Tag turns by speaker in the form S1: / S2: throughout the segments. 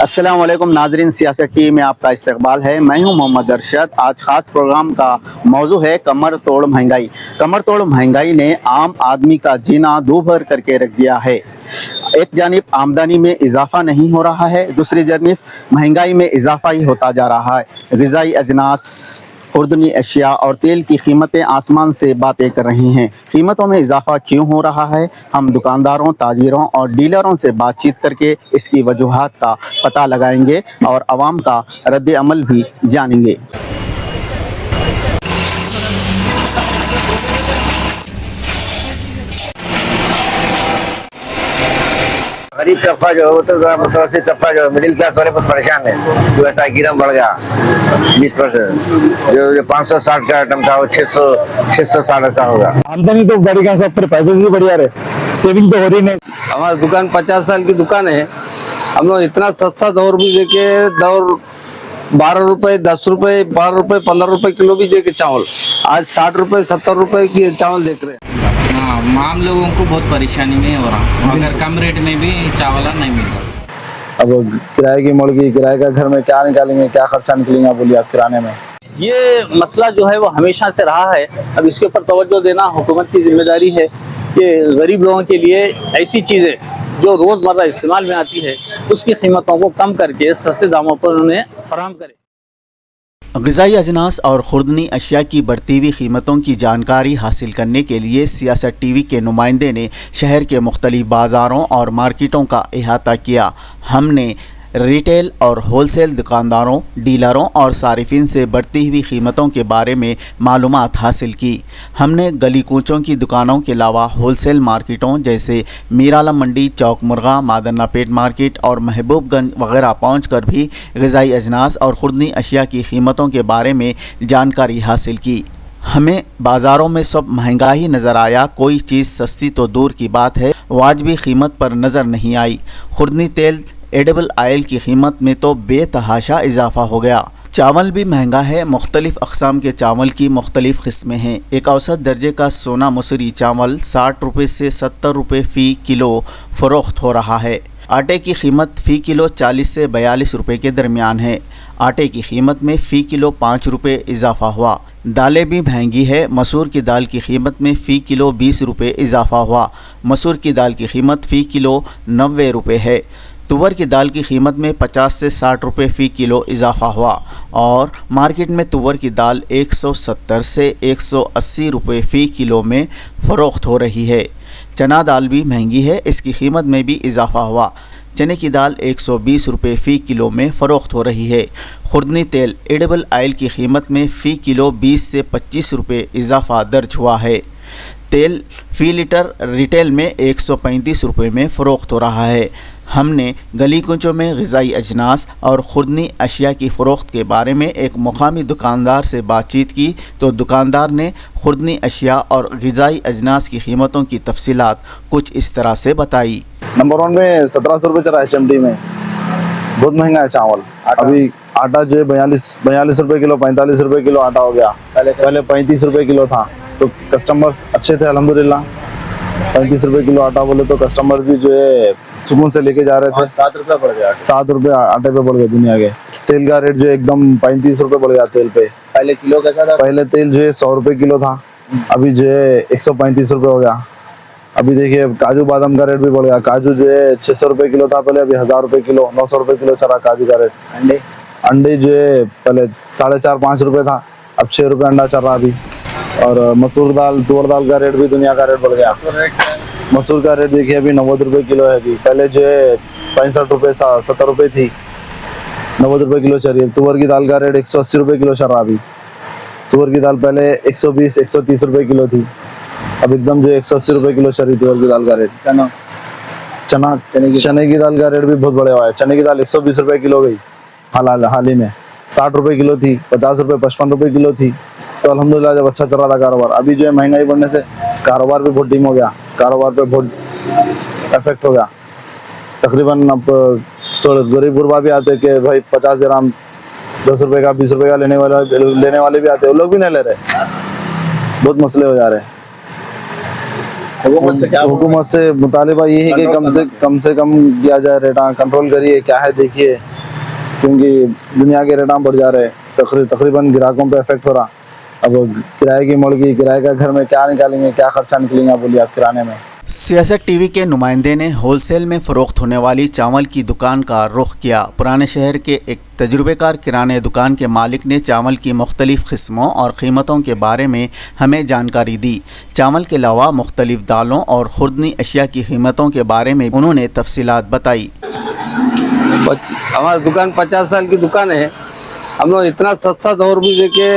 S1: अस्सलाम वालेकुम नाजरीन, सियासत टीवी में आपका इस्तकबाल है। मैं हूं मोहम्मद अरशद। आज ख़ास प्रोग्राम का मौजू है कमर तोड़ महंगाई। कमर तोड़ महंगाई ने आम आदमी का जीना दूभर करके रख दिया है। एक जानिब आमदनी में इजाफा नहीं हो रहा है, दूसरी जानिब महंगाई में इजाफा ही होता जा रहा है। ग़िज़ाई अजनास, खुर्दनी अशिया और तेल की कीमतें आसमान से बातें कर रही हैं। कीमतों में इजाफा क्यों हो रहा है? हम दुकानदारों, ताजिरों और डीलरों से बातचीत करके इसकी वजूहात का पता लगाएंगे और आवाम का रद्द अमल भी जानेंगे।
S2: गरीब तबका जो है वो तो मुतवस्सित तबका जो मिडिल क्लास वाले बहुत परेशान है। जो ऐसा गिरम बढ़ गया 20%, जो 560 का आइटम था वो 660 ऐसा होगा।
S3: आमदनी तो बढ़ी गया, सब फिर पैसे से बढ़िया रहे, सेविंग तो हो रही नहीं।
S4: हमारी दुकान 50 साल की दुकान है। हम लोग इतना सस्ता दौर भी देके, दौर 12 रुपए, 10 रुपए, 12 रुपए, 15 रुपए किलो भी देके चावल, आज 60 रुपए 70 रुपए की चावल देख रहे हैं।
S5: हाँ, आम लोगों को बहुत परेशानी में हो रहा, अगर कम रेट में भी चावल नहीं मिल रहा।
S3: अब किराए की मुर्गी, किराए का घर में क्या निकालेंगे, क्या खर्चा निकलेगा बोलिए आप किराने में।
S6: ये मसला जो है वो हमेशा से रहा है। अब इसके ऊपर तवज्जो देना हुकूमत की जिम्मेदारी है कि गरीब लोगों के लिए ऐसी चीज़ें जो रोज़मर्रा इस्तेमाल में आती है उसकी कीमतों को कम करके सस्ते दामों पर उन्हें फराहम करे।
S1: ग़िज़ाई अजनास और खुर्दनी अशिया की बढ़ती हुई कीमतों की जानकारी हासिल करने के लिए सियासत टीवी के नुमाइंदे ने शहर के मुख्तलिफ बाज़ारों और मार्केटों का अहाता किया। हमने रिटेल और होलसेल दुकानदारों, डीलरों और सारिफिन से बढ़ती हुई कीमतों के बारे में मालूमात हासिल की। हमने गली कूचों की दुकानों के अलावा होलसेल मार्केटों जैसे मीरालम मंडी, चौक मुर्गा, मादन्ना पेट मार्केट और महबूबगंज वगैरह पहुंचकर भी ग़िज़ाई अजनास और खुर्दनी अशिया की कीमतों के बारे में जानकारी हासिल की। हमें बाज़ारों में सब महंगा ही नज़र आया। कोई चीज़ सस्ती तो दूर की बात है, वाजिबी कीमत पर नज़र नहीं आई। खुर्दनी तेल, एडिबल आयल की कीमत में तो बेतहाशा इजाफा हो गया। चावल भी महंगा है। मुख्तलिफ़ अक़साम के चावल की मुख्तलिफ़ किस्में हैं। एक औसत दर्जे का सोना मसूरी चावल 60 रुपये से 70 रुपये फ़ी किलो फ़रोख्त हो रहा है। आटे की कीमत फ़ी किलो 40 से 42 रुपये के दरमियान है। आटे की कीमत में फ़ी किलो 5 रुपये इजाफा हुआ। दालें भी महंगी है। मसूर की दाल की कीमत में फ़ी किलो 20 रुपये इजाफा हुआ। मसूर की दाल की कीमत फ़ी किलो 90 रुपये है। तुवर की दाल की कीमत में 50 से 60 रुपये फ़ी किलो इजाफा हुआ और मार्केट में तुवर की दाल 170 से 180 रुपये फ़ी किलो में फ़रोख्त हो रही है। चना दाल भी महंगी है, इसकी कीमत में भी इजाफा हुआ। चने की दाल 120 रुपये फ़ी किलो में फ़रोख्त हो रही है। खुर्दनी तेल, एडिबल आयल की कीमत में फ़ी किलो 20 से 25 रुपये इजाफा दर्ज हुआ है। तेल फ़ी लीटर रिटेल में 135 रुपये में फ़रोख्त हो रहा है। हमने गली कुंचों में ग़िज़ाई अजनास और खुर्दनी अशिया की फ़रोख्त के बारे में एक मुकामी दुकानदार से बातचीत की तो दुकानदार ने खुर्दनी अशिया और ग़िज़ाई अजनास की कीमतों की तफसीलात कुछ इस तरह से बताई।
S3: नंबर 1 में 1700 रुपये चला है चमड़ी में, बहुत महंगा है चावल। अभी आटा जो है 42 रुपये किलो, 45 रुपये किलो आटा हो गया। पहले 35 रुपये किलो था, तो कस्टमर्स अच्छे थे अल्हम्दुलिल्लाह। 35 रुपये किलो आटा बोले तो कस्टमर भी जो है सुकून से लेके जा रहे थे।
S2: 7 रुपया बढ़ गया,
S3: 7 रुपये आटे पे बढ़ गए दुनिया के। तेल का रेट जो एकदम 35 रुपये बढ़ गया तेल पे।
S2: पहले किलो कैसा था?
S3: पहले तेल जो है 100 रुपये किलो था, अभी जो है 135 रुपये हो गया। अभी देखिए काजू बादाम का रेट भी बढ़ गया। काजू जो है 600 रुपये किलो था पहले, अभी 1000 रुपये किलो, 900 रुपये किलो चला काजू का रेट। अंडे जो है पहले 4.5-5 रुपये था, अब 6 रुपये अंडा चल रहा अभी। और मसूर दाल, तुअर दाल का रेट भी दुनिया का रेट बढ़ गया। मसूर का रेट देखिए अभी 90 रुपये किलो है। अभी पहले जो है 65 रुपये 70 रुपये थी, 90 रुपये किलो चल रही है। तुअर की दाल का रेट 180 रुपये किलो चल रहा अभी। तुअर की दाल पहले 120-130 रुपये किलो थी, अब एकदम जो 180 रुपये किलो चल रही तुअर की दाल का रेट। चने की दाल का रेट भी बहुत बढ़ा हुआ है। चने की दाल 120 रुपये किलो गई हाल ही में। 60 रुपये किलो थी, 50 रुपये 55 रुपये किलो थी। तो अल्हम्दुलिल्लाह जब अच्छा चल रहा था कारोबार, अभी जो है महंगाई बढ़ने से कारोबार भी बहुत डिम हो गया, कारोबार पे बहुत इफेक्ट हो गया। तकरीबन अब थोड़े गरीब गुरबा भी आते कि भाई 50 दिरहम 10 रुपये का 20 रुपये का लेने वाले भी आते, वो लोग भी नहीं ले रहे। बहुत मसले हो जा रहे हैं। हुकूमत से मुतालिबा ये है कि कम से कम किया जाए रेट, कंट्रोल करिए क्या है देखिए। क्योंकि दुनिया के रेट बढ़ जा रहे हैं, तकरीबन ग्राहकों पे इफेक्ट हो रहा। अब किराए की मुर्गी, किराए का घर में क्या निकालेंगे, क्या खर्चा निकलेगा बोलिए आप किराने में।
S1: सियासत टीवी के नुमाइंदे ने होलसेल में फ़रोख्त होने वाली चावल की दुकान का रुख किया। पुराने शहर के एक तजुर्बेकार किराने दुकान के मालिक ने चावल की मुख्तलिफ़ किस्मों और क़ीमतों के बारे में हमें जानकारी दी। चावल के अलावा मुख्तलिफ़ दालों और खुर्दनी अशिया की कीमतों के बारे में उन्होंने तफसीलात बताई।
S4: हमारी दुकान 50 साल की दुकान है। हम लोग इतना सस्ता दौर भी देके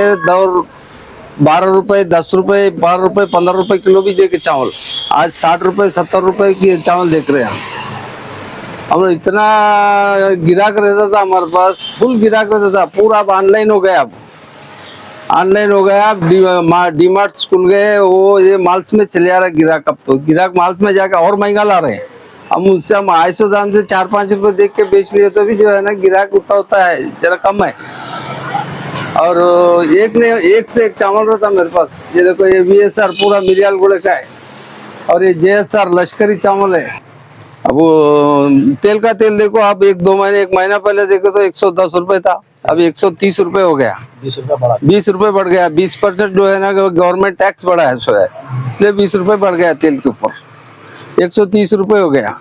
S4: 12 रुपए, 10 रुपए, 12 रुपए, 15 रुपए किलो भी देके चावल, आज 60 रुपए 70 रुपए की चावल देख रहे हैं। हम लोग इतना गिराक रहता था, हमारे पास फुल गिराक रहता था। पूरा अब ऑनलाइन हो गया। अब ऑनलाइन हो गया। डी मार्ट स्कूल गए, वो ये माल्स में चले आ रहा है गिराक। अब तो गिराक माल्स में जाकर और महंगा ला रहे हैं। हम उससे हम 250 दाम से 4-5 रुपए देख के बेच लिए तो भी जो है ना गिराक उतना होता है, जरा कम है। और एक से एक चावल रहता मेरे पास। ये देखो, ये VSR पूरा मिरियाल गुड़े का है और ये JSR लश्करी चावल है। अब वो तेल का तेल देखो आप, एक महीना पहले देखो तो 110 रुपए था, अभी 130 रुपए हो गया। 20 रुपए बढ़ गया। 20% जो है ना गवर्नमेंट टैक्स बढ़ा है, इसलिए 20 रुपए बढ़ गया तेल के ऊपर। 130 रुपए हो गया।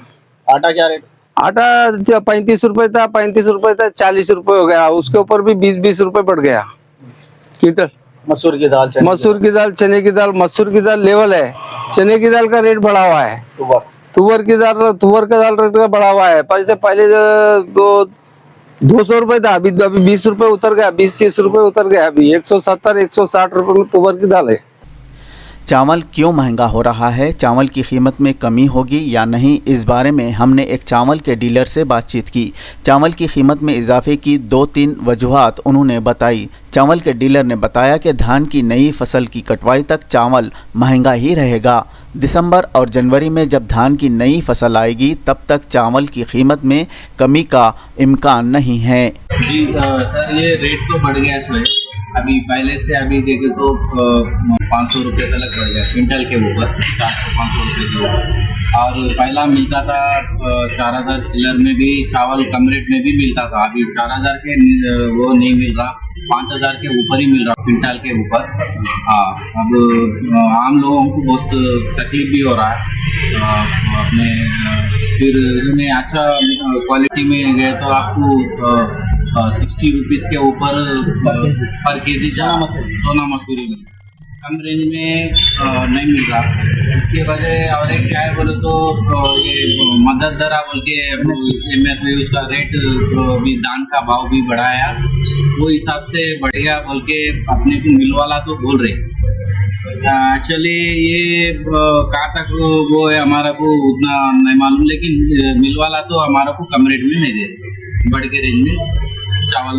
S6: आटा क्या रेट?
S4: आटा 35 रुपए था, 40 रुपए हो गया। उसके ऊपर भी 20 रुपए बढ़ गया क्विंटल।
S6: मसूर की दाल,
S4: मसूर की दाल, चने की दाल। मसूर की दाल लेवल है, चने की दाल का रेट बढ़ा हुआ है। तुवर का दाल रेट बढ़ा हुआ है। पहले 200 रुपए था, अभी 20 रुपए उतर गया, 20-30 रुपए उतर गया। अभी 170-160 रुपए में तुवर की दाल है।
S1: चावल क्यों महंगा हो रहा है, चावल की कीमत में कमी होगी या नहीं, इस बारे में हमने एक चावल के डीलर से बातचीत की। चावल की कीमत में इजाफे की 2-3 वजूहात उन्होंने बताई। चावल के डीलर ने बताया कि धान की नई फसल की कटवाई तक चावल महंगा ही रहेगा। दिसंबर और जनवरी में जब धान की नई फसल आएगी तब तक चावल की कीमत में कमी का इम्कान नहीं है।
S5: जी सर, ये रेट तो बढ़ गया है। अभी पहले से अभी देखे तो 500 रुपये तक बढ़ गया क्विंटल के ऊपर, 400-500 रुपये के ऊपर। और पहला मिलता था 4000 चिल्लर में भी चावल कम रेट में भी मिलता था। अभी 4000 के वो नहीं मिल रहा, 5000 के ऊपर ही मिल रहा क्विंटल के ऊपर। हाँ, अब आम लोगों को बहुत तकलीफ भी हो रहा है। अपने फिर इसमें अच्छा क्वालिटी में गए तो आपको 60 रुपीज़ के ऊपर पर केजी सोना मसूरी में कम रेंज में नहीं मिल रहा। इसके वजह और एक क्या है बोले तो ये मदद दरा बोल के MSP उसका रेट भी, दान का भाव भी बढ़ाया, वो हिसाब से बढ़ेगा बोल के अपने को मिल वाला तो बोल रहे। एक्चुअली ये कहाँ तक वो है हमारा को उतना नहीं मालूम, लेकिन मिल वाला तो हमारा को कम रेट में नहीं दे रहे, बढ़ के रेंज में चावल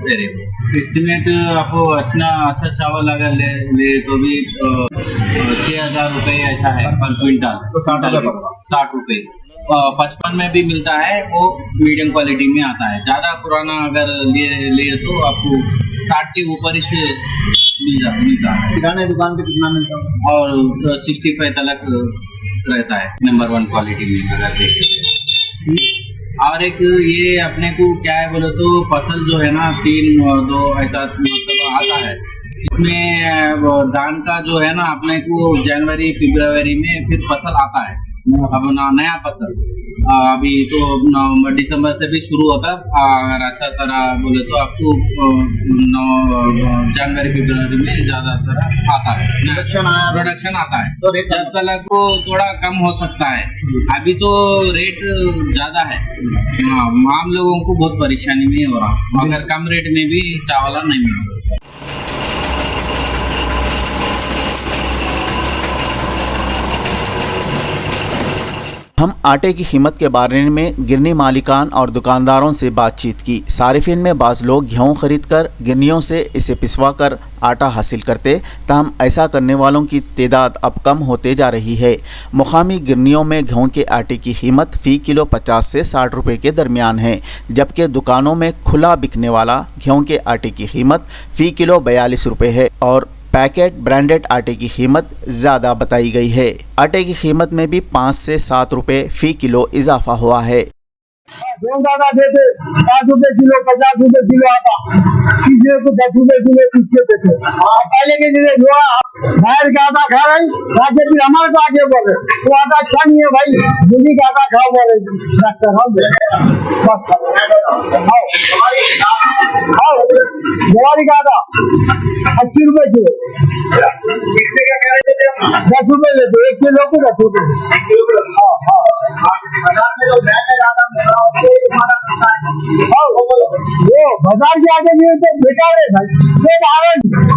S5: दे रहे। एस्टिमेट आपको अच्छा चावल अगर ले तो भी 6000 रुपये ऐसा है पर क्विंटल। तो 60 रुपये 55 में भी मिलता है, वो मीडियम क्वालिटी में आता है। ज़्यादा पुराना अगर लिए तो आपको 60 के ऊपर ही मिलता है।
S6: किराने दुकान पे कितना मिलता है?
S5: और 65 तक रहता है नंबर 1 क्वालिटी में अगर देखें। और एक ये अपने को क्या है बोले तो फसल जो है ना 3-2 ऐसा मतलब आता है। इसमें धान का जो है ना अपने को जनवरी फरवरी में फिर फसल आता है। अब नया फसल अभी तो दिसंबर से भी शुरू होता है। अगर अच्छा तरह बोले तो आपको जनवरी फरवरी में ज्यादातर आता है, प्रोडक्शन आता है। तो जब तक को थोड़ा कम हो सकता है, अभी तो रेट ज्यादा है। आम लोगों को बहुत परेशानी में हो रहा, अगर कम रेट में भी चावल नहीं मिल रहा।
S1: हम आटे की कीमत के बारे में गिरनी मालिकान और दुकानदारों से बातचीत की। सारिफिन में बाज़ लोग गेहूँ खरीद कर गिरनियों से इसे पिसवा कर आटा हासिल करते, ताहम ऐसा करने वालों की तादाद अब कम होते जा रही है। मुकामी गिरनियों में गेहूँ के आटे की कीमत फ़ी किलो 50 से 60 रुपये के दरमियान है, जबकि दुकानों में खुला बिकने वाला गेहूँ के आटे की कीमत फ़ी किलो 42 रुपये है और पैकेट ब्रांडेड आटे की कीमत ज़्यादा बताई गई है। आटे की कीमत में भी 5 से 7 रुपये फ़ी किलो इजाफा हुआ है।
S7: दादा देते 5 रुपए किलो 50 रुपए किलो आता, किसी को 10 रुपए किलो किसके देते। पहले के दिन जो बाहर का आटा खा रहे आगे फिर हमारे को आगे बोल रहे तो आटा अच्छा नहीं है भाई, दूधी का आटा खाओ बोल रहे जवारी का आटा 80 रुपए किलो, 10 रुपए लेते 1 किलो को 10 रुपए। वो बाजार के आगे भी तो बेकार है भाई,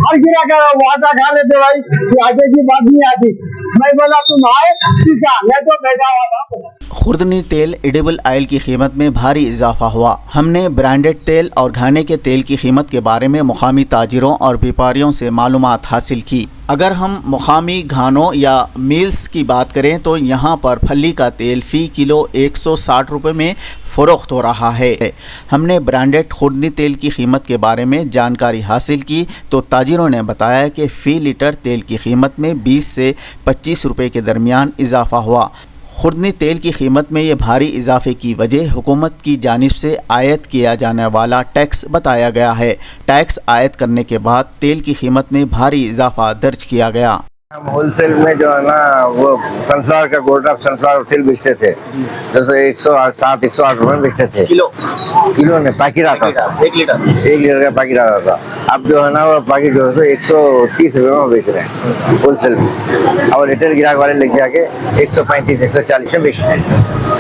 S7: हर गिरा कर वो आटा खा लेते भाई, आगे की बात नहीं आती। मैं बोला तुम आए ठीक है, मैं तो बैठा हुआ था।
S1: खुर्दनी तेल एडिबल ऑयल की कीमत में भारी इजाफा हुआ। हमने ब्रांडेड तेल और खाने के तेल की कीमत के बारे में मुकामी ताजिरों और व्यापारियों से मालूमात हासिल की। अगर हम मुकामी घानों या मिल्स की बात करें तो यहाँ पर फली का तेल फ़ी किलो 160 रुपये में फ़रोख्त हो रहा है। हमने ब्रांडेड खुर्दनी तेल की कीमत के बारे में जानकारी हासिल की तो ताजिरों ने बताया कि फ़ी लीटर तेल की कीमत में 20 से 25 रुपये के दरमियान इजाफा हुआ। खुर्दनी तेल की कीमत में ये भारी इजाफे की वजह हुकूमत की जानिब से आयद किया जाने वाला टैक्स बताया गया है। टैक्स आयद करने के बाद तेल की कीमत में भारी इजाफा दर्ज किया गया।
S2: हम होलसेल में जो है ना वो सनफ्लावर का गोल्ड ऑफ सनफ्लावर तेल बेचते थे, जैसे 108 रुपए में बेचते थे किलो में पैकेट आता था, 1 लीटर का पैकेट आता था। अब जो है ना वो पैकेट जो है 130 रुपए में बेच रहे हैं होलसेल में, और रिटेल ग्राहक वाले लेके आके 135 140 में बेचते हैं।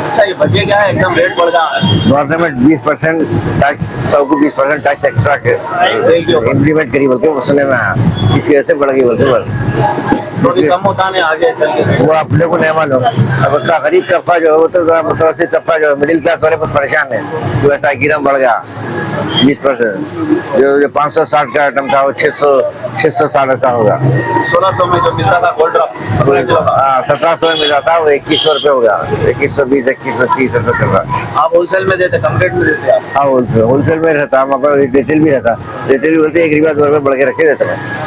S6: अच्छा, ये वजह क्या है? एकदम रेट बढ़ रहा है।
S2: गवर्नमेंट 20% टैक्स, 100 को 20% टैक्स एक्स्ट्रा इम्प्लीमेंट करी बोलते सुनने में आया, इसकी वजह से बढ़ गई बोलते
S6: कम होता है आगे चल के,
S2: वो अपने को नहीं मालूम। अब उतना गरीब तबका जो है वो तो मुतवस्सित तबका जो है मिडिल क्लास वाले बहुत परेशान है, तो ऐसा गिरम बढ़ गया 20%। जो 560 का आइटम था वो 660 ऐसा होगा।
S6: 1600 में जो मिलता था गोल्ड ड्रॉप
S2: 1700 में मिला था, वो 2100 रुपये हो गया, 2120 2130 ऐसा चल रहा।
S6: आप होलसेल में देते, कम रेट में देते आप?
S2: हाँ होलसेल में रहता, हमारे पास रिटेल भी रहता, रिटेल भी बोलते 1 रुपया 2 रुपये बढ़ के रखे देते हैं।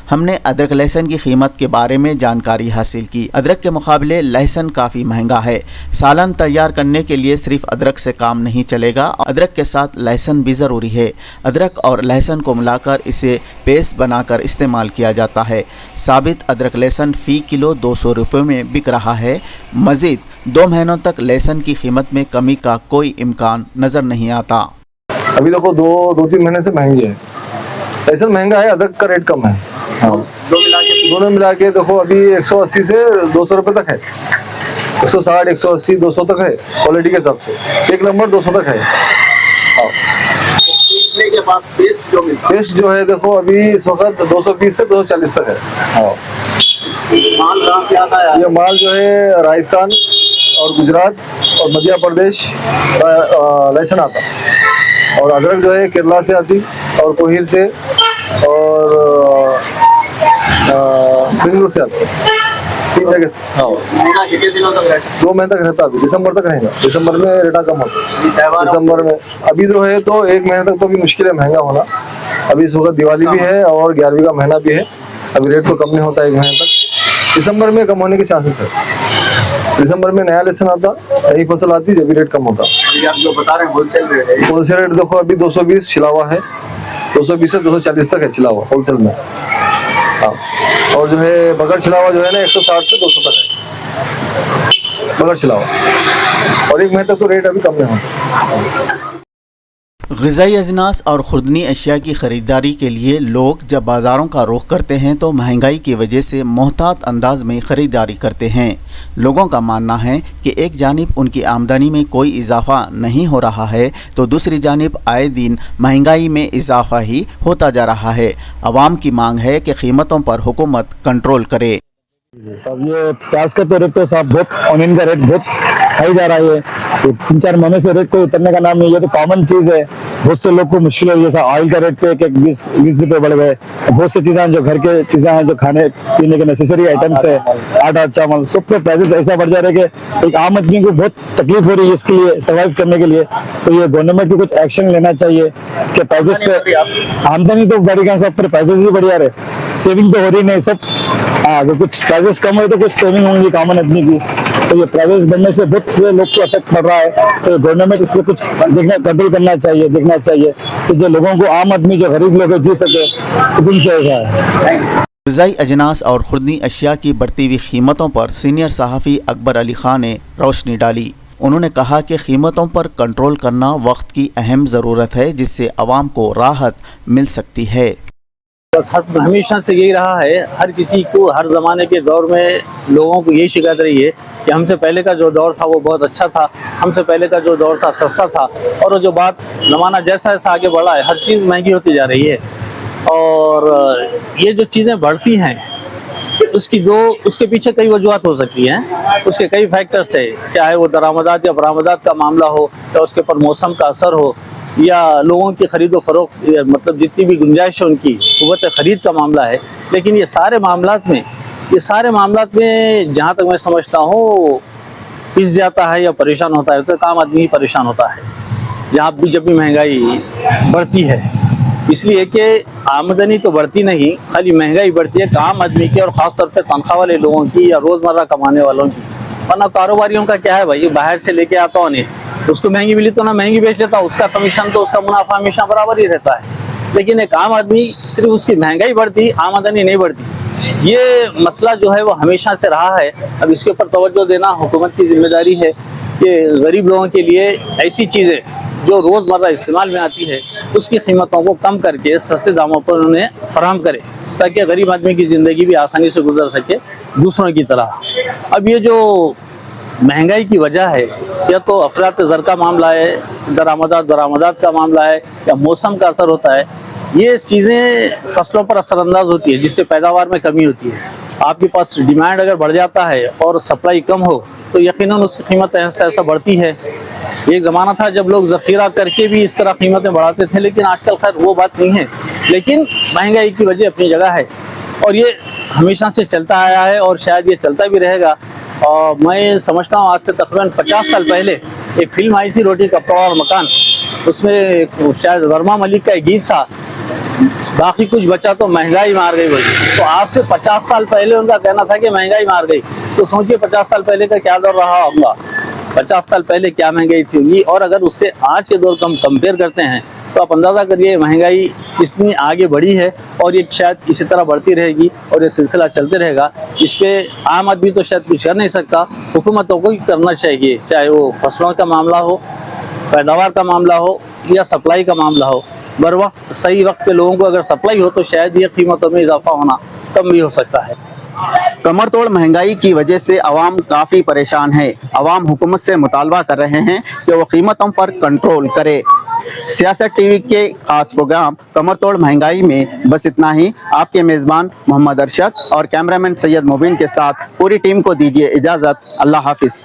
S1: हमने अदरक लहसुन की कीमत के बारे में जानकारी हासिल की। अदरक के मुकाबले लहसुन काफ़ी महंगा है। सालन तैयार करने के लिए सिर्फ अदरक से काम नहीं चलेगा, अदरक के साथ लहसुन भी ज़रूरी है। अदरक और लहसुन को मिलाकर इसे पेस्ट बनाकर इस्तेमाल किया जाता है। साबित अदरक लहसुन फ़ी किलो 200 रुपये में बिक रहा है। मज़ीद 2 महीनों तक लहसुन की कीमत में कमी का कोई इम्कान नज़र नहीं आता।
S3: अभी देखो 2-3 महीने से महंगी है, लहसुन महंगा है, अदरक का रेट कम है। हाँ, दोनों मिला के देखो अभी 180 से 200 रुपये तक है, 160 180 200 तक है क्वालिटी के हिसाब से, 1 नंबर 200 तक है। हाँ,
S6: पीसने के बाद पेस्ट जो है देखो अभी इस वक्त 220 से 240 तक है। हाँ, माल कहाँ से आता है?
S3: ये माल जो है राजस्थान और गुजरात और मध्य प्रदेश लहसुन आता, और अदरक जो है केरला से आती और कोहिर से और बेंगलुरु से आती, 3 जगह से। हाँ,
S6: कितने दिनों तक रहता है?
S3: 2 महीने तक रहता, अभी दिसंबर तक रहेगा। दिसंबर में रेटा कम होता, दिसंबर में अभी जो है तो 1 महीने तक तो अभी मुश्किल है महंगा होना। अभी इस वक्त दिवाली भी है और 11वीं का महीना भी है, अभी रेट तो कम नहीं होता 1 महीने तक। दिसंबर में कम होने के चांसेस है। दिसंबर में नया लेसन आता, नई फसल आती, जब भी रेट कम होता।
S6: आप जो बता रहे हैं होलसेल रेट है,
S3: होलसेल रेट देखो अभी 220 छिलावा है, 220 से 240 तक है छिलावा होलसेल में। हाँ, और जो है बगैर छिलावा जो है ना 160 से 200 तक है बगैर छिलावा, और 1 महीने तक तो रेट अभी कम नहीं होता।
S1: ग़िज़ाई अजनास और खुर्दनी अशिया की ख़रीदारी के लिए लोग जब बाज़ारों का रुख करते हैं तो महंगाई की वजह से मोहतात अंदाज में ख़रीदारी करते हैं। लोगों का मानना है कि एक जानिब उनकी आमदनी में कोई इजाफ़ा नहीं हो रहा है तो दूसरी जानिब आए दिन महंगाई में इजाफ़ा ही होता जा रहा है। आवाम की मांग है कि कीमतों पर हुकूमत कंट्रोल करे।
S8: साहब ये प्याज का तो रेट तो साहब बहुत, ऑनियन का रेट बहुत
S3: खाई जा रहा है। ये 3-4 महीने से रेट कोई उतरने का नाम नहीं, ये तो कॉमन चीज है। बहुत से लोग को मुश्किल है, जैसा ऑयल का रेट पे एक 20 रुपए बढ़ गए। बहुत सी चीजें जो घर के चीजें हैं, जो खाने पीने के नेसेसरी आइटम्स है, आटा चावल, सब पे प्राइसेस ऐसा बढ़ जा रहे हैं कि एक आम आदमी को बहुत तकलीफ हो रही है इसके लिए, सर्वाइव करने के लिए। तो ये गवर्नमेंट को कुछ एक्शन लेना चाहिए कि प्राइसेस पे, आमदनी तो बढ़ी गई, सब पर प्राइसेस ही बढ़िया रहे, सेविंग तो हो रही नहीं सब। अगर कुछ प्राइसेस कम हो तो कुछ सेविंग होंगी कॉमन आदमी की। तो ये प्राइसेस बढ़ने से बहुत से लोग को अफेक्ट पड़ रहा है। तो गवर्नमेंट इसमें कुछ कंट्रोल करना चाहिए, देखना चाहिए कि जो लोगों को, आम आदमी जो गरीब लोग जी सके, सुकून से ऐसा है।
S1: ग़िज़ाई अजनास और खुर्दनी अशिया की बढ़ती हुई कीमतों पर सीनियर सहाफ़ी अकबर अली खान ने रोशनी डाली। उन्होंने कहा कि कीमतों पर कंट्रोल करना वक्त की अहम ज़रूरत है, जिससे आवाम को राहत मिल सकती है।
S6: बस हमेशा से यही रहा है, हर किसी को हर ज़माने के दौर में लोगों को यही शिकायत रही है कि हमसे पहले का जो दौर था वो बहुत अच्छा था, हमसे पहले का जो दौर था सस्ता था। और जो बात ज़माना जैसा जैसा आगे बढ़ा है, हर चीज़ महंगी होती जा रही है। और ये जो चीज़ें बढ़ती हैं उसके पीछे कई वजूहत हो सकती हैं, उसके कई फैक्टर्स है, चाहे वो दरामदात या बरामदात का मामला हो, या उसके ऊपर मौसम का असर हो, या लोगों की खरीदो फरोख्त, मतलब जितनी भी गुंजाइश है उनकी क़ुव्वत ख़रीद का मामला है। लेकिन ये सारे मामलात में जहाँ तक मैं समझता हूँ पिस जाता है या परेशान होता है तो आम आदमी ही परेशान होता है। जब भी महंगाई बढ़ती है, इसलिए कि आमदनी तो बढ़ती नहीं, खाली महंगाई बढ़ती है आम आदमी की, और ख़ास तौर पे तनख्वाह वाले लोगों की या रोज़मर्रा कमाने वालों की। वरना कारोबारियों का क्या है भाई, बाहर से लेके आता हूँ नहीं, उसको महंगी मिली तो ना महंगी बेच लेता, उसका कमीशन तो उसका मुनाफा हमेशा बराबर ही रहता है। लेकिन एक आम आदमी, सिर्फ उसकी महंगाई बढ़ती, आमदनी नहीं बढ़ती। ये मसला जो है वो हमेशा से रहा है। अब इसके ऊपर तवज्जो देना हुकूमत की जिम्मेदारी है कि गरीब लोगों के लिए ऐसी चीज़ें जो रोज़मर्रा इस्तेमाल में आती है उसकी कीमतों को कम करके सस्ते दामों पर उन्हें फराहम करे, ताकि गरीब आदमी की ज़िंदगी भी आसानी से गुजर सके दूसरों की तरह। अब ये जो महंगाई की वजह है, या तो अफरात ज़र का मामला है, दरामदात का मामला है, या मौसम का असर होता है। ये चीज़ें फसलों पर असरअंदाज होती है, जिससे पैदावार में कमी होती है। आपके पास डिमांड अगर बढ़ जाता है और सप्लाई कम हो तो यकीनन उसकी कीमत ऐसा ऐसा बढ़ती है। एक ज़माना था जब लोग ज़ख़ीरा करके भी इस तरह कीमतें बढ़ाते थे, लेकिन आजकल खैर वो बात नहीं है। लेकिन महंगाई की वजह अपनी जगह है, और ये हमेशा से चलता आया है और शायद ये चलता भी रहेगा। और मैं समझता हूँ आज से तकरीबन 50 साल पहले एक फिल्म आई थी, रोटी कपड़ा और मकान। उसमें शायद वर्मा मलिक का एक गीत था, बाकी कुछ बचा तो महंगाई मार गई बोली। तो आज से 50 साल पहले उनका कहना था कि महंगाई मार गई। तो सोचिए 50 साल पहले का क्या दौर रहा होगा, 50 साल पहले क्या महंगाई थी। और अगर उससे आज के दौर को हम कंपेयर करते हैं तो आप अंदाज़ा करिए महंगाई कितनी आगे बढ़ी है, और ये शायद इसी तरह बढ़ती रहेगी और ये सिलसिला चलते रहेगा। इस पर आम आदमी तो शायद कुछ कर नहीं सकता, हुकूमतों को ही करना चाहिए, चाहे वो फसलों का मामला हो, पैदावार का मामला हो, या सप्लाई का मामला हो। बर वक्त सही वक्त पे लोगों को अगर सप्लाई हो तो शायद ये कीमतों में इजाफा होना कम भी हो सकता है।
S1: कमर तोड़ महंगाई की वजह से आवाम काफ़ी परेशान है। आवाम हुकूमत से मुतालबा कर रहे हैं कि वो कीमतों पर कंट्रोल करे। सियासत टीवी के खास प्रोग्राम कमर तोड़ महंगाई में बस इतना ही। आपके मेज़बान मोहम्मद अरशद और कैमरामैन सैयद मुबीन के साथ पूरी टीम को दीजिए इजाज़त। अल्लाह हाफिज़।